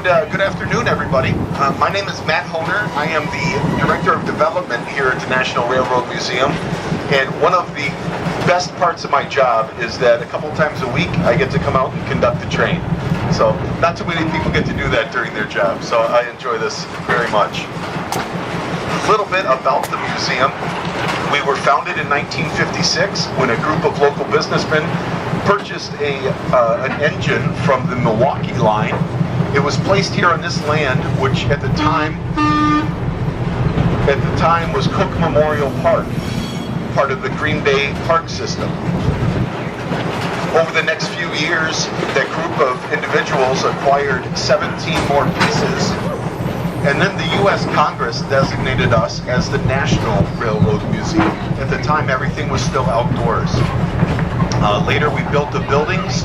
Good afternoon, everybody. My name is Matt Hohner. I am the Director of Development here at the National Railroad Museum. And one of the best parts of my job is that a couple times a week I get to come out and conduct the train. So not too many people get to do that during their job, so I enjoy this very much. A little bit about the museum. We were founded in 1956 when a group of local businessmen purchased an engine from the Milwaukee line. It was placed here on this land, which at the time was Cook Memorial Park, part of the Green Bay Park system. Over the next few years, that group of individuals acquired 17 more pieces, and then the U.S. Congress designated us as the National Railroad Museum. At the time, everything was still outdoors. Later, we built the buildings.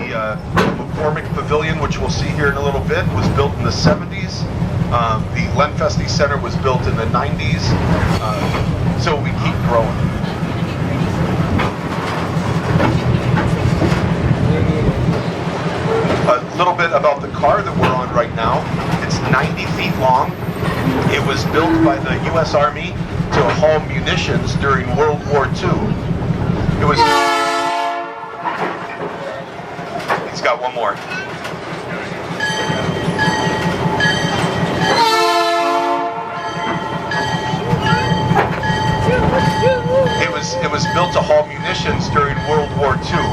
The McCormick Pavilion, which we'll see here in a little bit, was built in the 70s. The Lenfestey Center was built in the 90s. So we keep growing. A little bit about the car that we're on right now. It's 90 feet long. It was built by the U.S. Army to haul munitions during World War II. It was... He's got one more. It was built to haul munitions during World War II.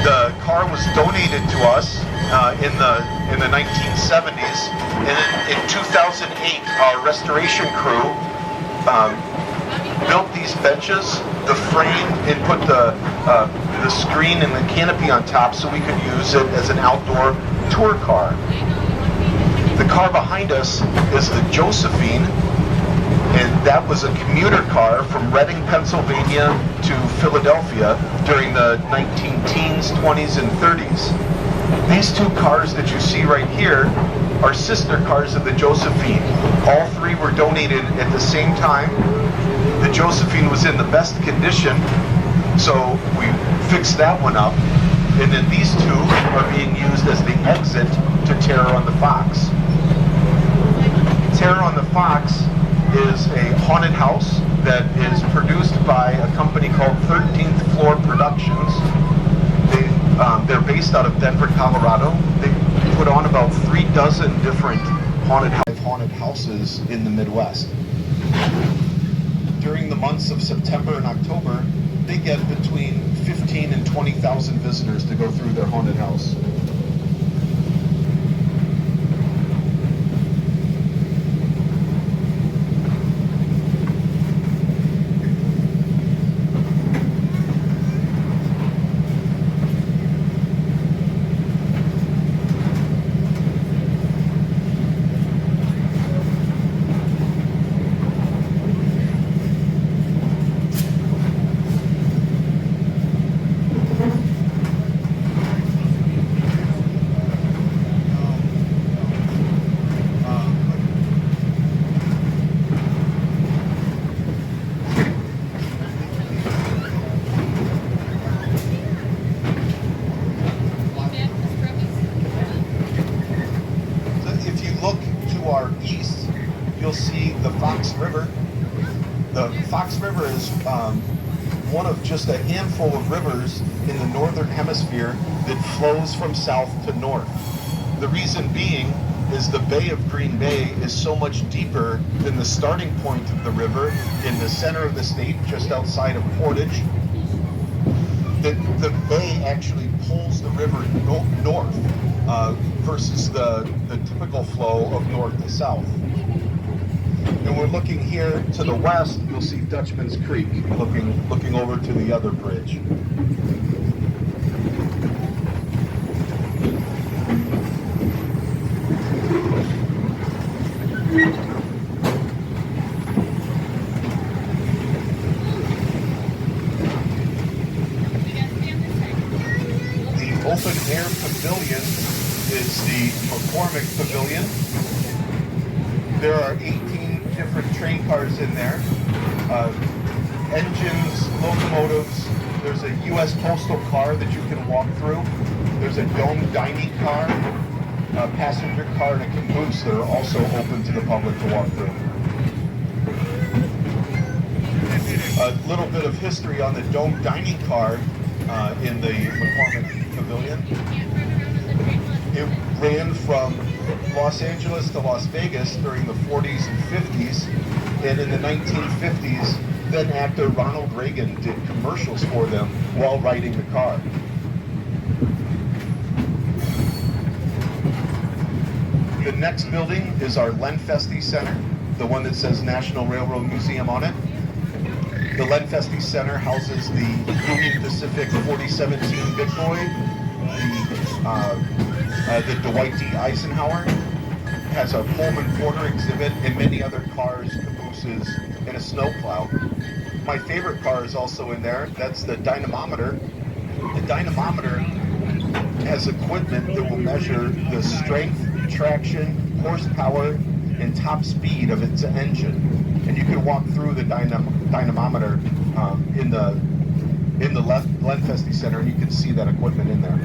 The car was donated to us in the 1970s, and in 2008, our restoration crew built these benches, the frame, and put the screen and the canopy on top so we could use it as an outdoor tour car. The car behind us is the Josephine, and that was a commuter car from Reading, Pennsylvania to Philadelphia during the 19-teens, 20s, and 30s. These two cars that you see right here are sister cars of the Josephine. All three were donated at the same time. The Josephine was in the best condition, so we fixed that one up. And then these two are being used as the exit to Terror on the Fox. Terror on the Fox is a haunted house that is produced by a company called 13th Floor Productions. They're based out of Denver, Colorado. They put on about 3 dozen different haunted houses in the Midwest. During the months of September and October, they get between 15 and 20,000 visitors to go through their haunted house. Our east, you'll see the Fox River. The Fox River is one of just a handful of rivers in the northern hemisphere that flows from south to north. The reason being is the Bay of Green Bay is so much deeper than the starting point of the river in the center of the state, just outside of Portage. The bay actually pulls the river north versus the typical flow of north to south. And we're looking here to the west, you'll see Dutchman's Creek looking over to the other bridge. Open air pavilion is the McCormick Pavilion. There are 18 different train cars in there. Engines, locomotives. There's a U.S. postal car that you can walk through. There's a dome dining car, a passenger car, and a caboose that are also open to the public to walk through. A little bit of history on the dome dining car in the McCormick Pavilion. It ran from Los Angeles to Las Vegas during the 40s and 50s, and in the 1950s, then actor Ronald Reagan did commercials for them while riding the car. The next building is our Lenfestey Center, the one that says National Railroad Museum on it. The Lenfestey Center houses the Union Pacific 4017 Big Boy, the Dwight D. Eisenhower, has a Pullman Porter exhibit, and many other cars, cabooses, and a snowplow. My favorite car is also in there. That's the dynamometer. The dynamometer has equipment that will measure the strength, traction, horsepower, and top speed of its engine. And you can walk through the dynamometer in the Lenfestey Center, and you can see that equipment in there.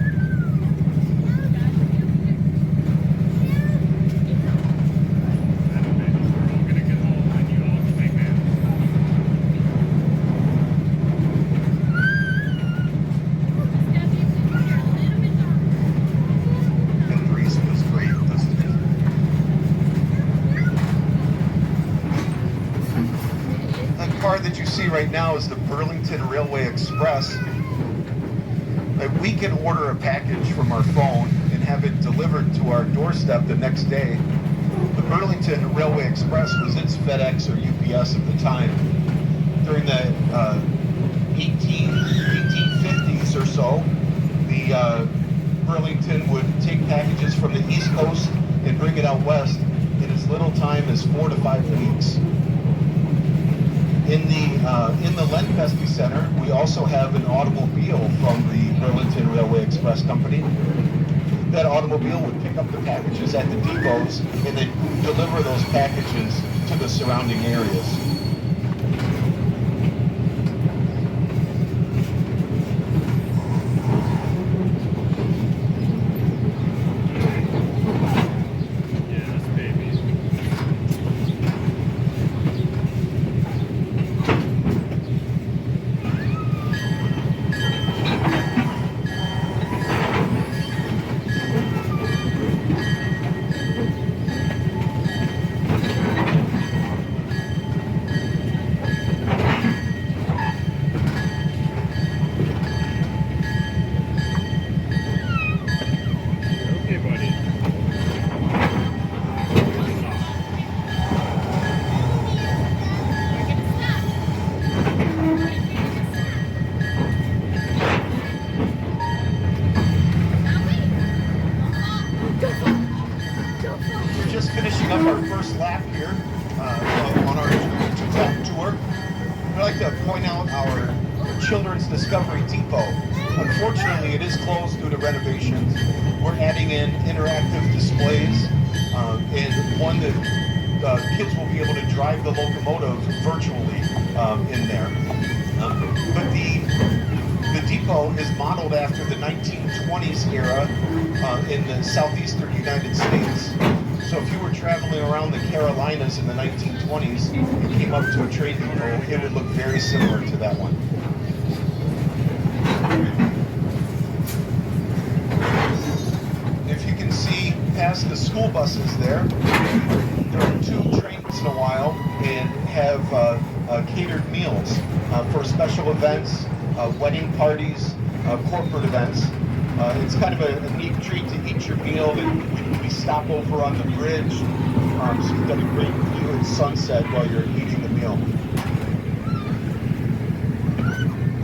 That you see right now is the Burlington Railway Express. We can order a package from our phone and have it delivered to our doorstep the next day. The Burlington Railway Express was its FedEx or UPS at the time. During the 1850s or so, the Burlington would take packages from the East Coast and bring it out west in as little time as 4 to 5 weeks. In the Lenfestey Center, we also have an automobile from the Burlington Railway Express Company. That automobile would pick up the packages at the depots and then deliver those packages to the surrounding areas. Finishing up our first lap here on our two-lap tour. I'd like to point out our Children's Discovery Depot. Unfortunately, it is closed due to renovations. We're adding in interactive displays and one that kids will be able to drive the locomotive virtually in there. But the depot is modeled after the 1920s era in the southeastern United States. So if you were traveling around the Carolinas in the 1920s and came up to a train depot, it would look very similar to that one. If you can see past the school buses there are 2 trains in a while and have catered meals for special events, wedding parties, corporate events. It's kind of a neat treat to eat your meal, and we stop over on the bridge, so you've got a great view of sunset while you're eating the meal.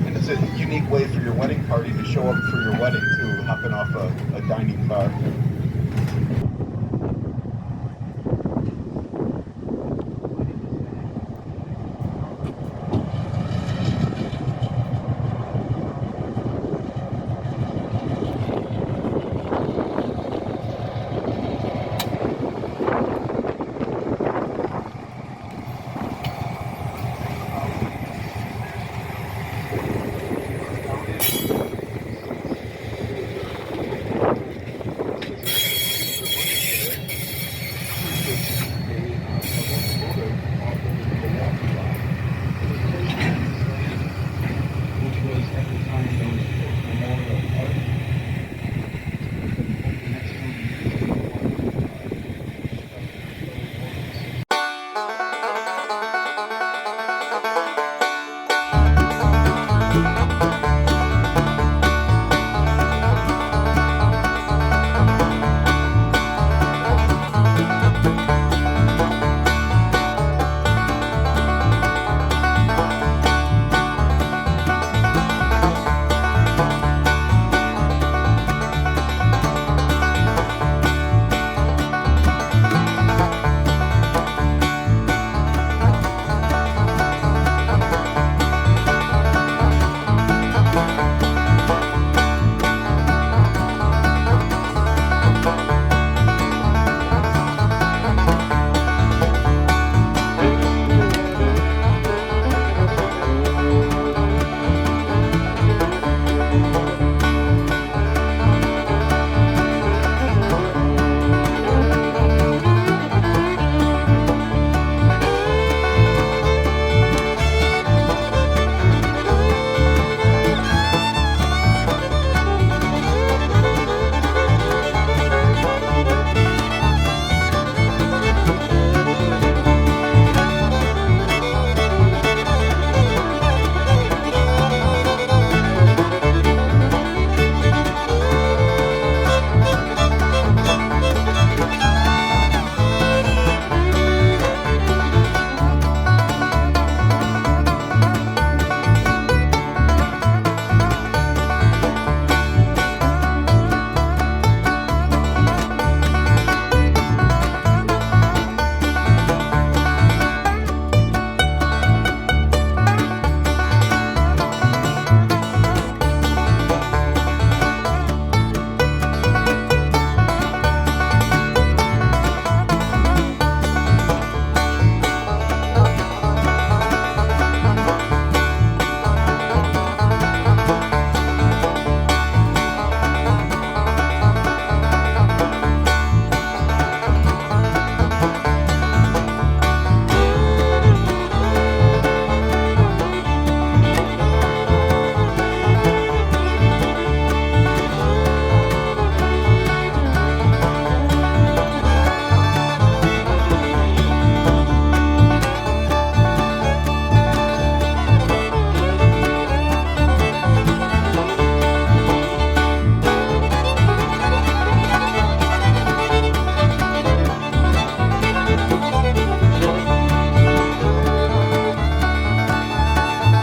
And it's a unique way for your wedding party to show up for your wedding too, hopping off a dining car.